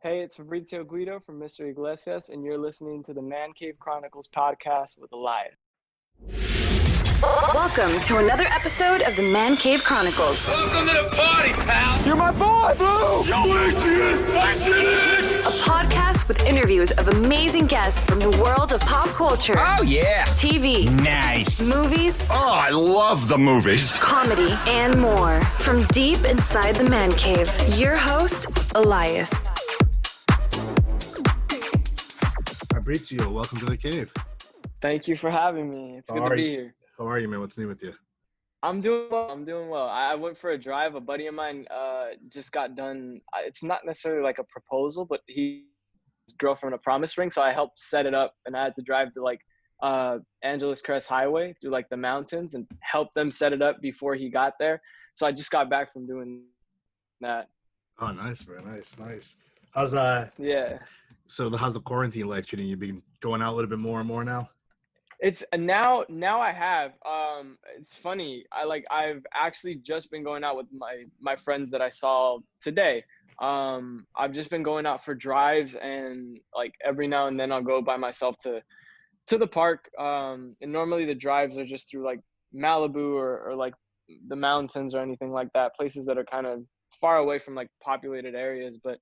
Hey, it's Fabrizio Guido from Mr. Iglesias, and you're listening to the Man Cave Chronicles podcast with Elias. Welcome to another episode of the Man Cave Chronicles. Welcome to the party, pal! You're my boy, Blue! Yo, Adrian! A podcast with interviews of amazing guests from the world of pop culture. Oh, yeah! TV. Nice! Movies. Oh, I love the movies! Comedy and more. From deep inside the Man Cave, your host, Elias. Fabrizio, welcome to the cave. Thank you for having me. It's good to be here. How are you, man? What's new with you? I'm doing well. I went for a drive. A buddy of mine just got done. It's not necessarily like a proposal, but his girlfriend a promise ring. So I helped set it up, and I had to drive to like Angeles Crest Highway through like the mountains and help them set it up before he got there. So I just got back from doing that. Oh, nice, man. Nice. How's Yeah. So how's the quarantine life treating you? Been going out a little bit more and more now? It's now I have. It's funny. I've actually just been going out with my friends that I saw today. I've just been going out for drives, and like every now and then I'll go by myself to the park. And normally the drives are just through like Malibu or like the mountains or anything like that, places that are kind of far away from like populated areas. But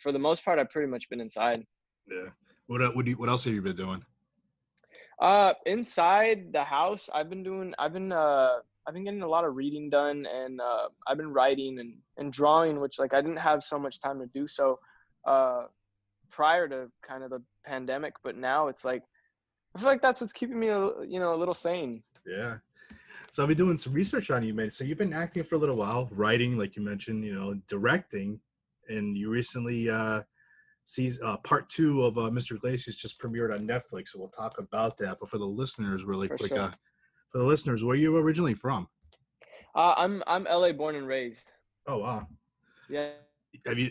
for the most part, I've pretty much been inside. Yeah. What else have you been doing? Inside the house, I've been getting a lot of reading done, and I've been writing and drawing, which like I didn't have so much time to do so prior to kind of the pandemic, but now it's like I feel like that's what's keeping me a little sane. Yeah. So I've been doing some research on you, man. So you've been acting for a little while, writing, like you mentioned, directing, and you recently part 2 of Mr. Iglesias just premiered on Netflix, so we'll talk about that. But for the listeners, really quick, Sure. for the listeners, where are you originally from? I'm LA born and raised. Oh, wow. Yeah. Have you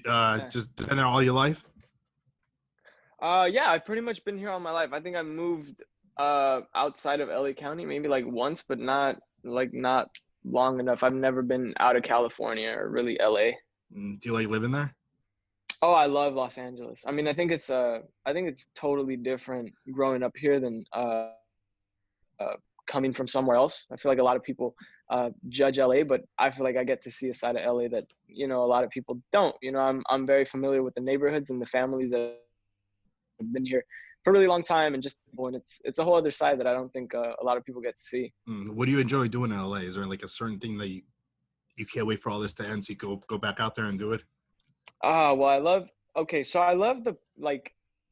just been there all your life? Yeah, I've pretty much been here all my life. I think I moved outside of LA County maybe like once, but not long enough. I've never been out of California or really LA. Do you like living there? Oh, I love Los Angeles. I mean, I think it's totally different growing up here than coming from somewhere else. I feel like a lot of people judge LA, but I feel like I get to see a side of LA that a lot of people don't. I'm very familiar with the neighborhoods and the families that have been here for a really long time, and it's a whole other side that I don't think a lot of people get to see. What do you enjoy doing in LA? Is there like a certain thing that you can't wait for all this to end so you go back out there and do it? Well, I love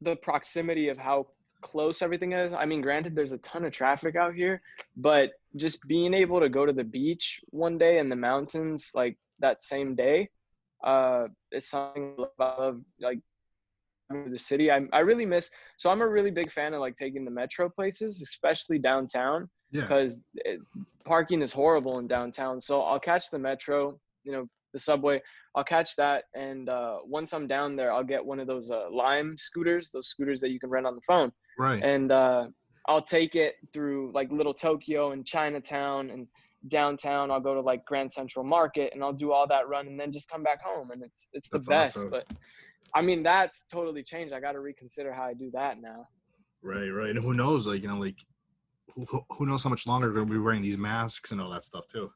the proximity of how close everything is. I mean, granted, there's a ton of traffic out here, but just being able to go to the beach one day in the mountains, like that same day, is something I love, like the city. I really miss, so I'm a really big fan of like taking the metro places, especially downtown, because parking is horrible in downtown. So I'll catch the metro, the subway, I'll catch that, and once I'm down there, I'll get one of those Lime scooters, those scooters that you can rent on the phone. Right. And I'll take it through like Little Tokyo and Chinatown and downtown. I'll go to like Grand Central Market, and I'll do all that run and then just come back home, and it's the best. Awesome. But I mean, that's totally changed. I got to reconsider how I do that now. Right. And who knows, who knows how much longer we're going to be wearing these masks and all that stuff too.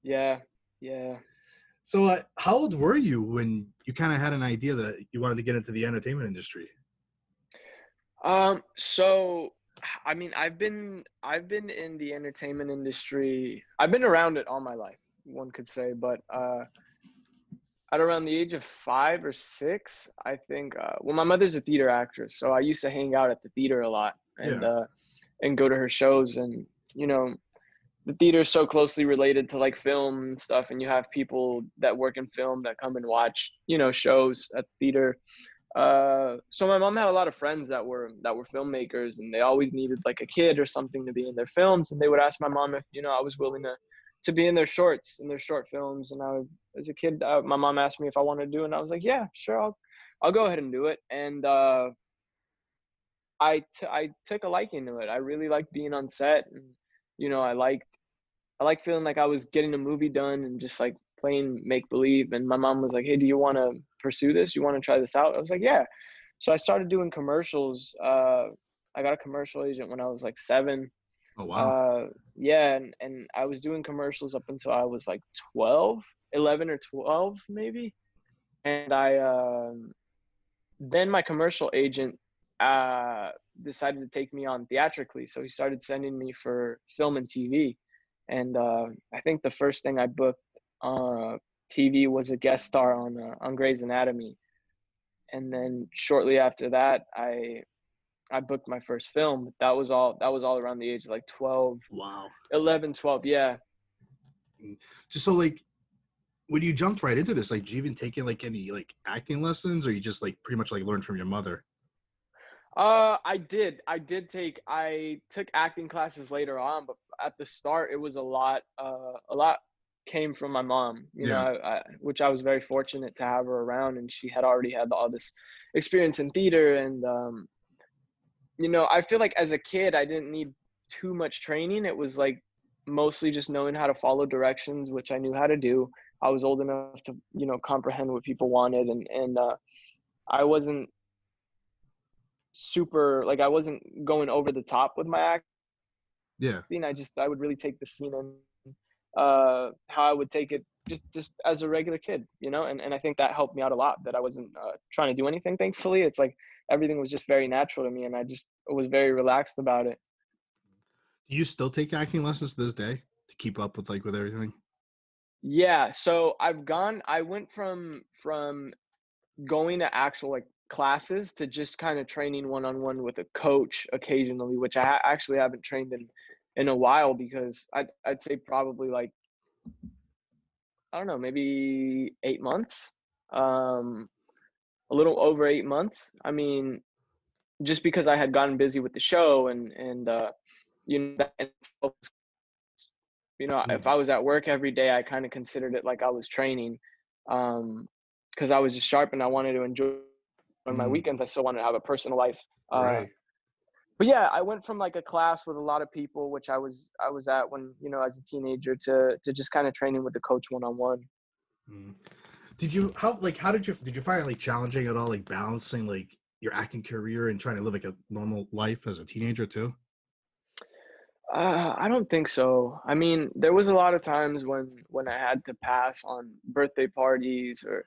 Yeah. So how old were you when you kind of had an idea that you wanted to get into the entertainment industry? So, I mean, I've been in the entertainment industry. I've been around it all my life, one could say, but at around the age of 5 or 6, I think, my mother's a theater actress, so I used to hang out at the theater a lot and go to her shows. And, the theater is so closely related to like film and stuff, and you have people that work in film that come and watch, shows at theater. So my mom had a lot of friends that were filmmakers, and they always needed like a kid or something to be in their films, and they would ask my mom if I was willing to be in their shorts, in their short films. And as a kid, my mom asked me if I wanted to do it, and I was like, yeah, sure, I'll go ahead and do it. And I took a liking to it. I really liked being on set, and I like feeling like I was getting a movie done and just like playing make believe, and my mom was like, "Hey, do you want to pursue this? You want to try this out?" I was like, "Yeah." So I started doing commercials. I got a commercial agent when I was like 7. Oh wow. Yeah, and I was doing commercials up until I was like 12, 11 or 12 maybe. And then my commercial agent decided to take me on theatrically. So he started sending me for film and TV. And I think the first thing I booked TV was a guest star on Grey's Anatomy. And then shortly after that, I booked my first film. That was all around the age of like 12, Wow. 11, 12. Yeah. Just so like when you jumped right into this, like, did you even take like any like acting lessons, or you just like pretty much like learned from your mother? I took acting classes later on, but at the start it was a lot came from my mom, Yeah. which I was very fortunate to have her around, and she had already had all this experience in theater. And I feel like as a kid I didn't need too much training. It was like mostly just knowing how to follow directions, which I knew how to do. I was old enough to, comprehend what people wanted, and I wasn't super, like, I wasn't going over the top with my Yeah. acting. I would really take the scene and how I would take it just as a regular kid, and I think that helped me out a lot, that I wasn't trying to do anything. Thankfully, it's like everything was just very natural to me, and I just was very relaxed about it. Do you still take acting lessons to this day to keep up with everything? Yeah, so I went from going to actual like classes to just kind of training one on one with a coach occasionally, which I actually haven't trained in a while, because I'd say probably like, I don't know, maybe 8 months, um, a little over 8 months. I mean, just because I had gotten busy with the show, and that in itself, if Mhm. I was at work every day, I kind of considered it like I was training, because I was just sharp and I wanted to enjoy. On my Mm, weekends, I still wanted to have a personal life. right. But yeah, I went from like a class with a lot of people, which I was at when, as a teenager, to just kind of training with the coach one on one. Mm. How did you find it like challenging at all, like balancing like your acting career and trying to live like a normal life as a teenager too? I don't think so. I mean, there was a lot of times when I had to pass on birthday parties, or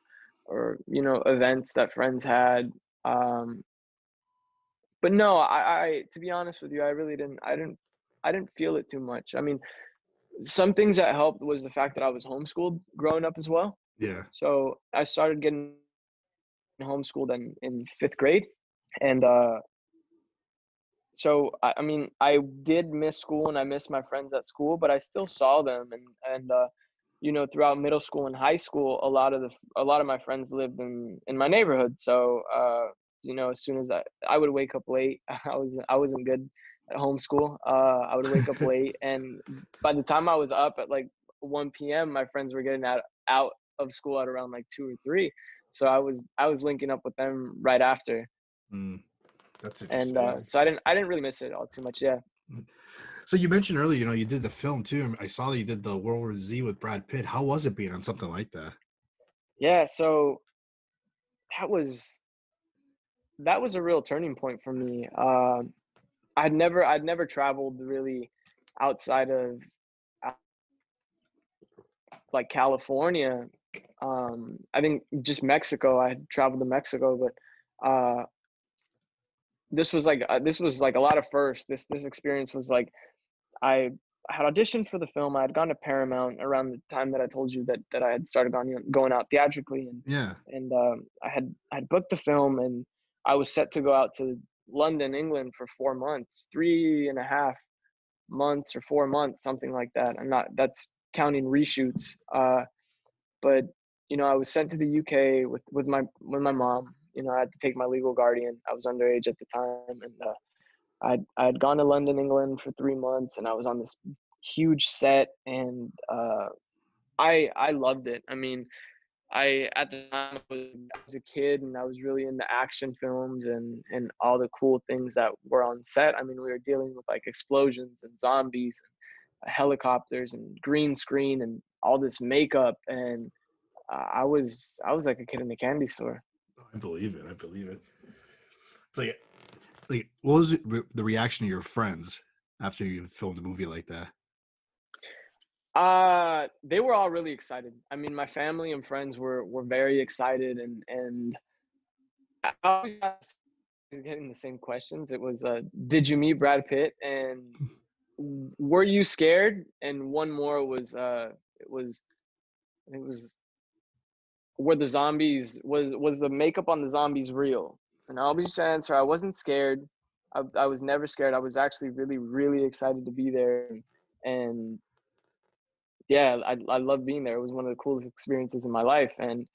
events that friends had. Um, but no, I to be honest with you, I really didn't. I didn't feel it too much. I mean, some things that helped was the fact that I was homeschooled growing up as well. Yeah. So I started getting homeschooled in fifth grade, and so I mean, I did miss school and I missed my friends at school, but I still saw them, and throughout middle school and high school, a lot of my friends lived in my neighborhood. So as soon as I would wake up late, I wasn't good at homeschool. I would wake up late, and by the time I was up at like 1 p.m., my friends were getting out of school at around like 2 or 3. So I was linking up with them right after. Mm, that's And interesting. so I didn't really miss it all too much. Yeah. Mm. So you mentioned earlier, you did the film too. I saw that you did the World War Z with Brad Pitt. How was it being on something like that? Yeah, so that was that was a real turning point for me. I'd never traveled really outside of uh, like California. I think just Mexico. I had traveled to Mexico, but this was like a lot of firsts. This experience was like, I had auditioned for the film. I had gone to Paramount around the time that I told you that I had started going out theatrically, and Yeah. and I had booked the film, and I was set to go out to London, England for 4 months, 3.5 months or 4 months, something like that. That's counting reshoots. But I was sent to the UK with my mom. I had to take my legal guardian. I was underage at the time, and I had gone to London, England for 3 months, and I was on this huge set, and I loved it. I mean, I at the time I was a kid, and I was really into action films and all the cool things that were on set. I mean, we were dealing with like explosions and zombies and helicopters and green screen, and all this makeup, and I was like a kid in a candy store. I believe it. I believe it. It's like what was the reaction of your friends after you filmed a movie like that? They were all really excited. I mean, my family and friends were very excited, and I always getting the same questions. It was, did you meet Brad Pitt? And were you scared? And one more was, it was, were the zombies, was the makeup on the zombies real? And I'll be to answer, I wasn't scared. I was never scared. I was actually really, really excited to be there. And yeah, I love being there. It was one of the coolest experiences in my life. And,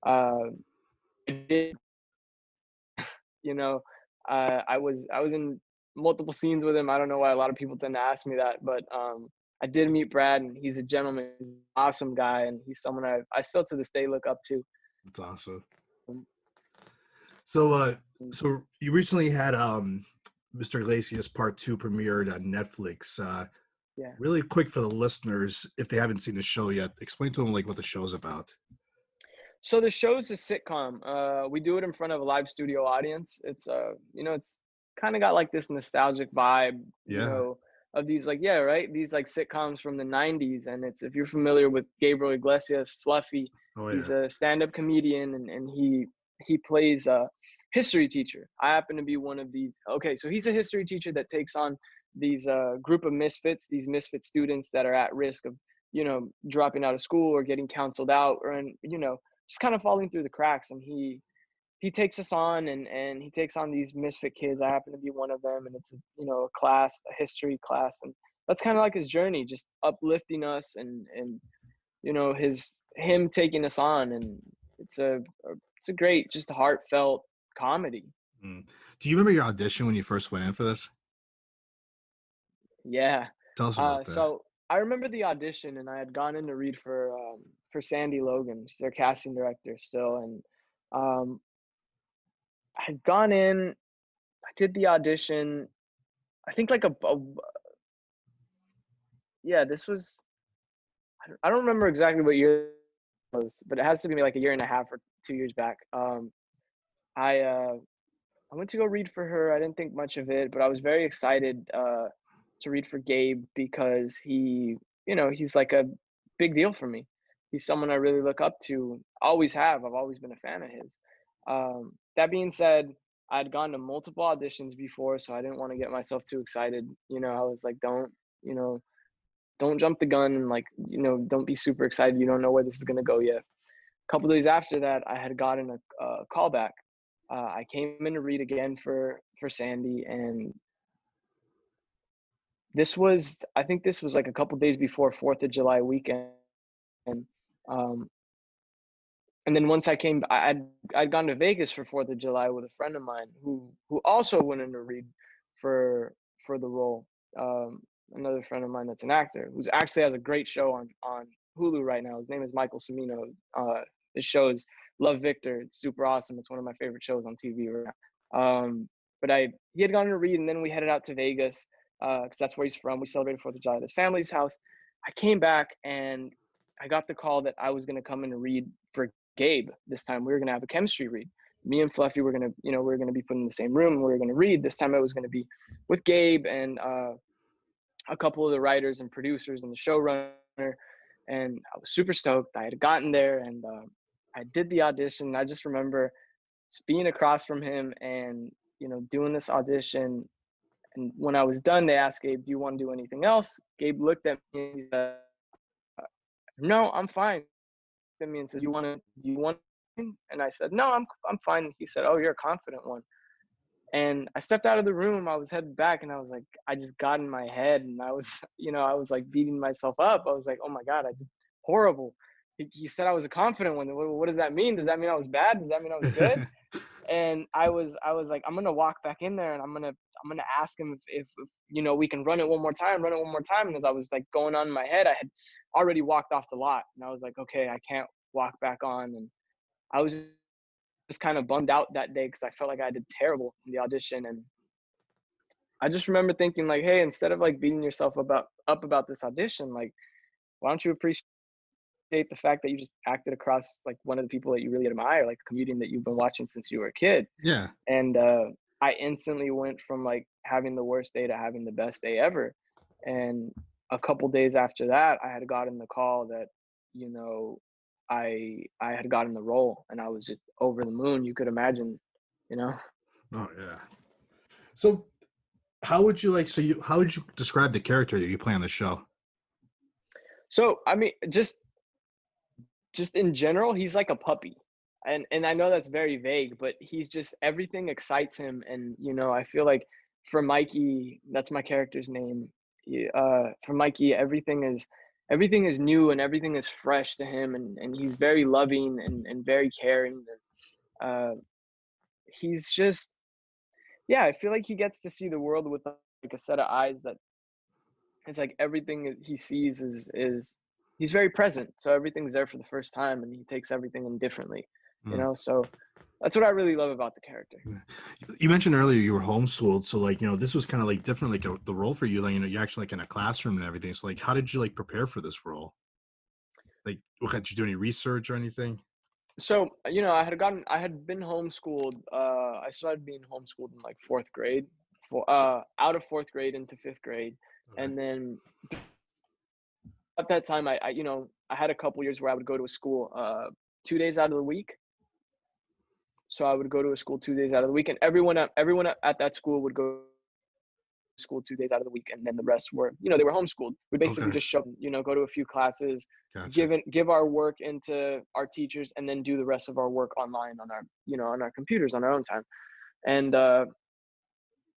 uh, it did, you know, I was in multiple scenes with him. I don't know why a lot of people tend to ask me that, but I did meet Brad, and he's a gentleman, he's an awesome guy, and he's someone I still to this day look up to. That's awesome. So so you recently had Mr. Iglesias Part 2 premiered on Netflix. Yeah. Really quick for the listeners, if they haven't seen the show yet, explain to them like what the show's about. So the show's a sitcom. We do it in front of a live studio audience. It's it's kind of got like this nostalgic vibe, Yeah. of these like, yeah, right, these like sitcoms from the '90s. And it's, if you're familiar with Gabriel Iglesias, Fluffy, Oh he's yeah. a stand-up comedian, and he plays a history teacher. I happen to be one of these. Okay, so he's a history teacher that takes on these group of misfits, these misfit students that are at risk of dropping out of school or getting counseled out, or just kind of falling through the cracks. And he takes us on, and he takes on these misfit kids. I happen to be one of them, and it's a class, a history class, and that's kind of like his journey, just uplifting us, and him taking us on. And it's a great, just heartfelt comedy. Mm. Do you remember your audition when you first went in for this? Yeah. Tell us about that. So I remember the audition, and I had gone in to read for Sandy Logan. She's their casting director still, and um, I had gone in. I did the audition. I think like yeah. This was, I don't remember exactly what year it was, but it has to be like a year and a half or 2 years back. I went to go read for her. I didn't think much of it, but I was very excited to read for Gabe, because he's like a big deal for me. He's someone I really look up to. Always have. I've always been a fan of his. That being said, I'd gone to multiple auditions before, so I didn't want to get myself too excited. I was like, you know, don't jump the gun, and like, don't be super excited. You don't know where this is gonna go yet. A couple days after that, I had gotten a callback. I came in to read again for Sandy, and I think this was like a couple days before 4th of July weekend. Um, and then once I came, I'd gone to Vegas for 4th of July with a friend of mine who also went in to read for the role. Another friend of mine that's an actor, who's actually has a great show on Hulu right now. His name is Michael Cimino. His show is Love Victor. It's super awesome. It's one of my favorite shows on TV right now. But he had gone to read, and then we headed out to Vegas, because that's where he's from. We celebrated 4th of July at his family's house. I came back, and I got the call that I was going to come in and read for Gabe. This time we were going to have a chemistry read. Me and Fluffy were going to, we were going to be put in the same room, and we were going to read. This time I was going to be with Gabe and a couple of the writers and producers and the showrunner. And I was super stoked. I had gotten there, and I did the audition. I just remember just being across from him and, doing this audition. And when I was done, they asked Gabe, "Do you want to do anything else?" Gabe looked at me and he said, "No, I'm fine." At me and said, "Do you want?" And I said, "No, I'm fine." He said, "Oh, you're a confident one." And I stepped out of the room. I was headed back, and I was like, I just got in my head, and I was, I was like beating myself up. I was like, oh my God, I did horrible. He said I was a confident one. What does that mean? Does that mean I was bad? Does that mean I was good? And I was like, I'm gonna walk back in there, and I'm gonna ask him if we can run it one more time. And as I was like going on in my head, I had already walked off the lot, and I was like, okay, I can't walk back on. And I was just kind of bummed out that day, because I felt like I did terrible in the audition. And I just remember thinking like, hey, instead of like beating yourself up about this audition, like, why don't you appreciate appreciate the fact that you just acted across like one of the people that you really admire, like a comedian that you've been watching since you were a kid. Yeah. And I instantly went from like having the worst day to having the best day ever. And a couple days after that, I had gotten the call that, you know, I had gotten the role, and I was just over the moon. You could imagine, you know. Oh yeah. So how would you describe the character that you play on the show? So I mean, just in general, he's like a puppy. And I know that's very vague, but he's just everything excites him. And you know, I feel like for Mikey, that's my character's name. For Mikey, everything is new and everything is fresh to him, and he's very loving and very caring. And he's just, yeah, I feel like he gets to see the world with like a set of eyes that it's like everything he sees is he's very present, so everything's there for the first time, and he takes everything in differently, you Mm. know. So that's what I really love about the character. Yeah. You mentioned earlier you were homeschooled, so like this was kind of like different, like the role for you. Like you're actually like in a classroom and everything. So like, how did you like prepare for this role? Like, what did you do any research or anything? So you know, I had been homeschooled. I started being homeschooled in like fourth grade, for out of fourth grade into fifth grade. Okay. And then at that time, I you know, I had a couple years where I would go to a school 2 days out of the week. So I would go to a school 2 days out of the week, and everyone at that school would go to school 2 days out of the week, and then the rest were, you know, they were homeschooled. We basically Okay. just show, you know, go to a few classes, Gotcha. give our work into our teachers, and then do the rest of our work online on our, you know, on our computers on our own time. And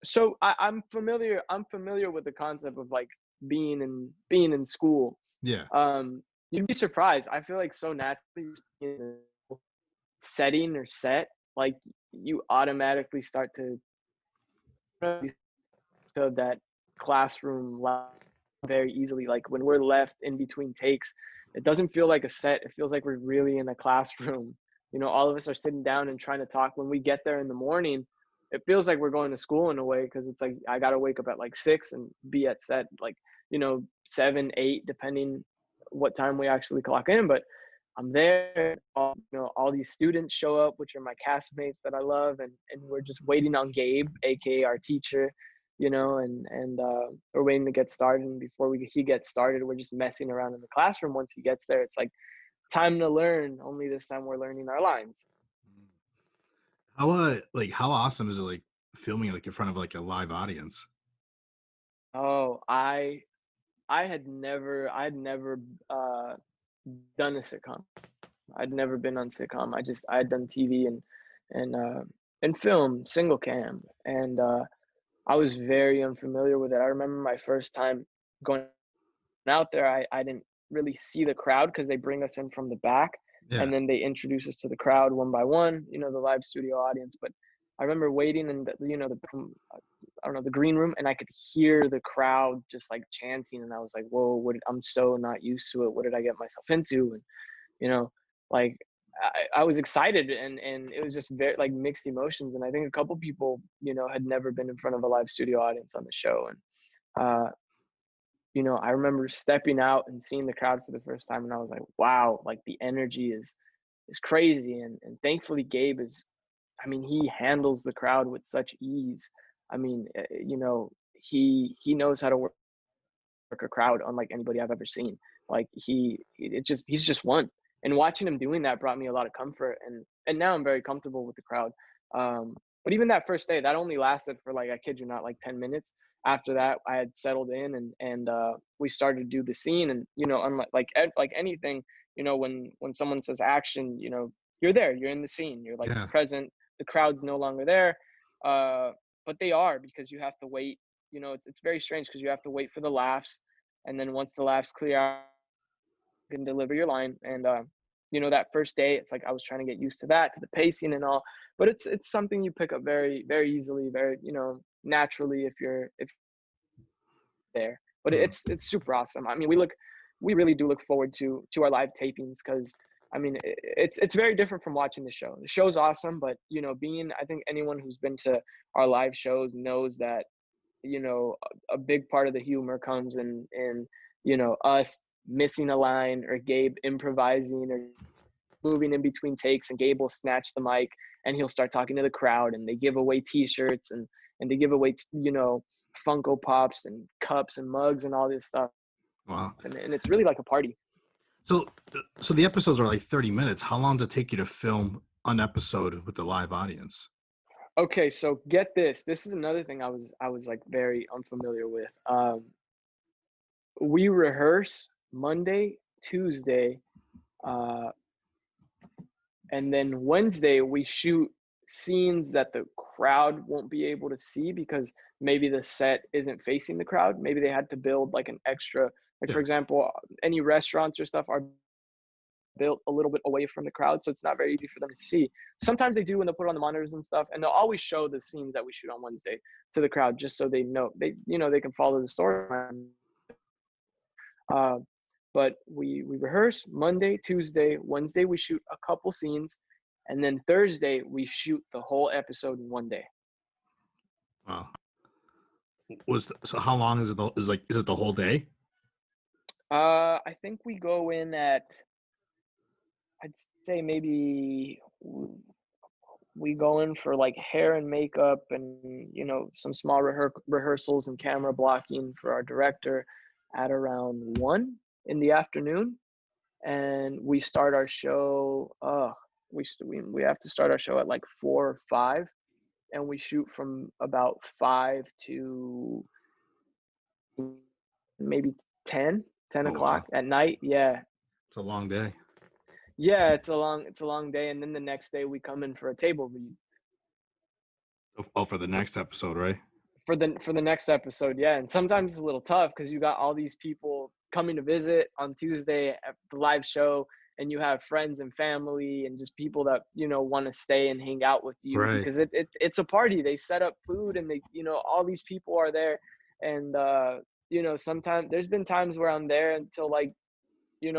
so I'm familiar with the concept of like being in school. Yeah. You'd be surprised. I feel like so naturally in a setting or set, like you automatically start to that classroom very easily. Like when we're left in between takes, it doesn't feel like a set. It feels like we're really in a classroom. You know, all of us are sitting down and trying to talk. When we get there in the morning, it feels like we're going to school in a way, because it's like I got to wake up at like 6 and be at set like, you know, 7, 8, depending what time we actually clock in. But I'm there. You know, all these students show up, which are my castmates that I love, and we're just waiting on Gabe, aka our teacher, you know, and we're waiting to get started. And before he gets started, we're just messing around in the classroom. Once he gets there, it's like time to learn. Only this time we're learning our lines. How like how awesome is it like filming like in front of like a live audience? Oh, I had never uh, done a sitcom. I'd never been on sitcom. I had done TV and and film, single cam, and I was very unfamiliar with it. I remember my first time going out there. I didn't really see the crowd because they bring us in from the back, Yeah. and then they introduce us to the crowd one by one. You know, the live studio audience. But I remember waiting in the, you know, the I don't know, the green room, and I could hear the crowd just like chanting, and I was like, whoa, I'm so not used to it. What did I get myself into? And you know, like I was excited, and it was just very like mixed emotions. And I think a couple people, you know, had never been in front of a live studio audience on the show. And you know, I remember stepping out and seeing the crowd for the first time, and I was like, wow, like the energy is crazy. And thankfully Gabe is, I mean, he handles the crowd with such ease. I mean, you know, he knows how to work a crowd unlike anybody I've ever seen. Like he's just one. And watching him doing that brought me a lot of comfort, and now I'm very comfortable with the crowd. But even that first day, that only lasted for like, I kid you not, like 10 minutes. After that, I had settled in, and we started to do the scene. And you know, unlike like anything, you know, when someone says action, you know, you're there, you're in the scene, you're like Yeah. present. The crowd's no longer there, but they are, because you have to wait. You know, it's very strange because you have to wait for the laughs, and then once the laughs clear out, you can deliver your line. And you know, that first day, it's like I was trying to get used to that, to the pacing and all. But it's something you pick up very very easily, very, you know, naturally if there. But Mm. it's super awesome. I mean, we really do look forward to our live tapings, because I mean, it's very different from watching the show. The show's awesome, but you know, I think anyone who's been to our live shows knows that, you know, a big part of the humor comes in, you know, us missing a line or Gabe improvising or moving in between takes, and Gabe will snatch the mic and he'll start talking to the crowd, and they give away t-shirts and they give away, Funko Pops and cups and mugs and all this stuff. Wow. And it's really like a party. So the episodes are like 30 minutes. How long does it take you to film an episode with a live audience? Okay, so get this. This is another thing I was like very unfamiliar with. We rehearse Monday, Tuesday, and then Wednesday we shoot scenes that the crowd won't be able to see because maybe the set isn't facing the crowd. Maybe they had to build like an extra, for example, any restaurants or stuff are built a little bit away from the crowd, so it's not very easy for them to see. Sometimes they do when they put it on the monitors and stuff, and they'll always show the scenes that we shoot on Wednesday to the crowd just so they know they can follow the storyline. But we rehearse Monday, Tuesday, Wednesday we shoot a couple scenes, and then Thursday we shoot the whole episode in one day. Wow. So how long is it? Is it the whole day? I think we go in at, I'd say maybe we go in for like hair and makeup and some small rehearsals and camera blocking for our director at around 1 in the afternoon, and we start our show. We have to start our show at like 4 or 5, and we shoot from about 5 to maybe 10 o'clock at night. Yeah, it's a long day. Yeah, it's a long day, and then the next day we come in for a table read. Oh, for the next episode, right? For the next episode, yeah. And sometimes it's a little tough because you got all these people coming to visit on Tuesday at the live show, and you have friends and family and just people that want to stay and hang out with you, right? Because it's a party. They set up food, and they all these people are there, and sometimes there's been times where I'm there until like 1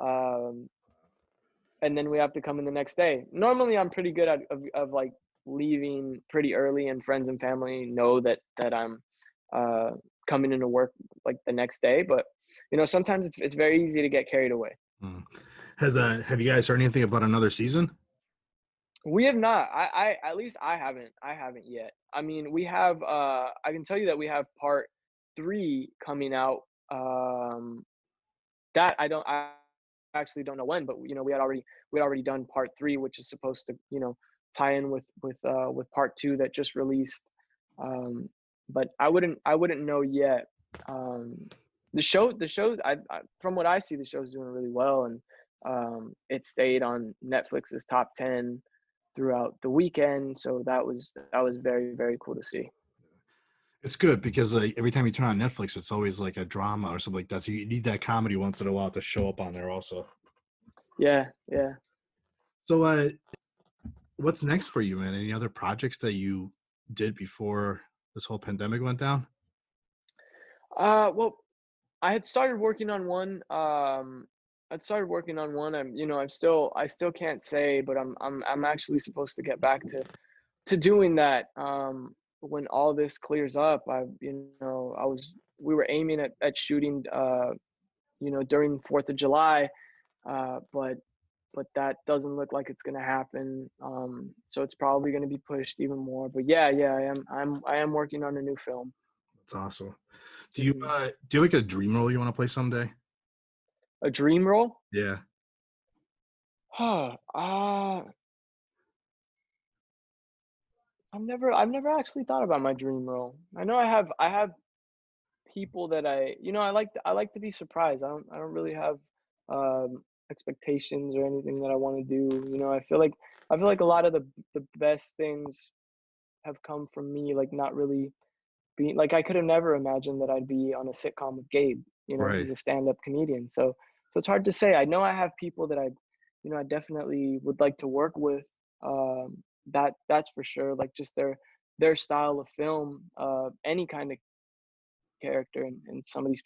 a.m. And then we have to come in the next day. Normally I'm pretty good at of like leaving pretty early, and friends and family know that I'm coming into work like the next day, but sometimes it's very easy to get carried away. Have you guys heard anything about another season? We have not. I at least I haven't yet. I mean, we have I can tell you that we have part 3 coming out. That I actually don't know when, but we had already done part 3, which is supposed to tie in with part 2 that just released. But I wouldn't know yet. The show I from what I see, the show's doing really well, and it stayed on Netflix's top 10 throughout the weekend, so that was very, very cool to see. It's good because every time you turn on Netflix, it's always like a drama or something like that. So you need that comedy once in a while to show up on there also. Yeah. So what's next for you, man? Any other projects that you did before this whole pandemic went down? Well, I had started working on one. I still can't say, but I'm actually supposed to get back to doing that. When all this clears up, we were aiming at shooting during 4th of July, but that doesn't look like it's gonna happen. So it's probably gonna be pushed even more. But yeah, I am working on a new film. That's awesome. Do you like a dream role you want to play someday? A dream role? Yeah. I've never actually thought about my dream role. I know I have people that I like to be surprised. I don't really have expectations or anything that I want to do. I feel like a lot of the best things have come from me, like not really being like, I could have never imagined that I'd be on a sitcom with Gabe. Right. He's a stand-up comedian. So it's hard to say. I know I have people that I definitely would like to work with. That's for sure. Like just their style of film, any kind of character, and some of these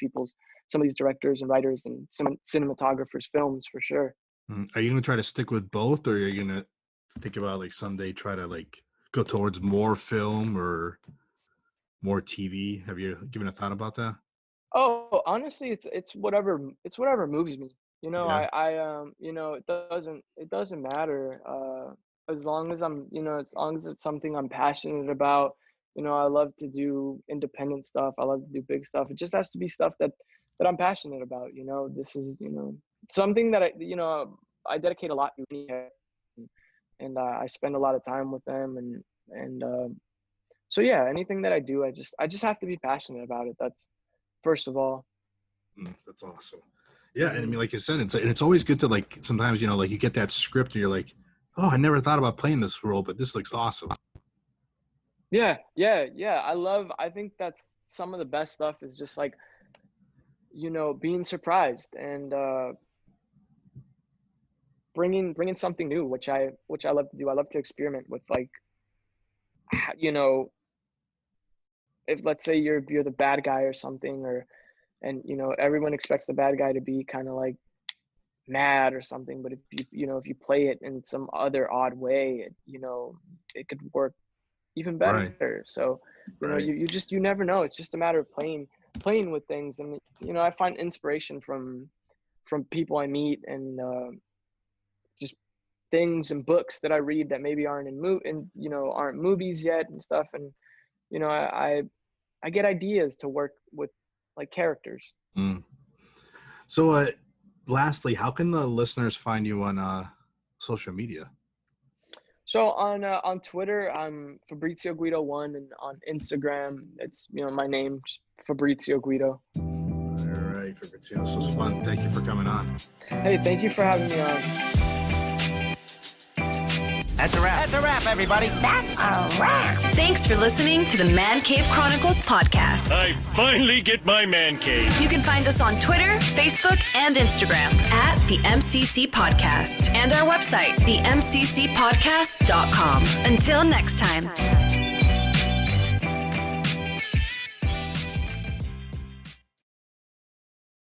directors and writers and some cinematographers' films for sure. Are you gonna try to stick with both, or are you gonna think about like someday try to like go towards more film or more TV? Have you given a thought about that? Oh, honestly, it's whatever moves me. Yeah. It doesn't matter. As long as as long as it's something I'm passionate about. I love to do independent stuff. I love to do big stuff. It just has to be stuff that I'm passionate about. This is something that I dedicate a lot to me, and I spend a lot of time with them, and so yeah, anything that I do, I just have to be passionate about it. That's first of all. That's awesome. Yeah, and I Mhm. mean, like you said, it's always good to like sometimes like you get that script and you're like, oh, I never thought about playing this role, but this looks awesome. Yeah, yeah, yeah. I think that's some of the best stuff is just like, being surprised and bringing something new, which I love to do. I love to experiment with like, h- you know, if let's say you're the bad guy or something, or and everyone expects the bad guy to be kind of like mad or something, but if you play it in some other odd way, it could work even Right, better. So, right. you never know. It's just a matter of playing with things, and I find inspiration from people I meet, and just things and books that I read that maybe aren't aren't movies yet and stuff, and I get ideas to work with like characters. Mm. So, lastly, how can the listeners find you on social media? So on Twitter, I'm Fabrizio Guido 1, and on Instagram, it's my name, just Fabrizio Guido. All right, Fabrizio, this was fun. Thank you for coming on. Hey, thank you for having me on. That's a wrap. That's a wrap, everybody. That's a wrap. Thanks for listening to the Man Cave Chronicles podcast. I finally get my man cave. You can find us on Twitter, Facebook, and Instagram at the MCC Podcast and our website, themccpodcast.com. Until next time.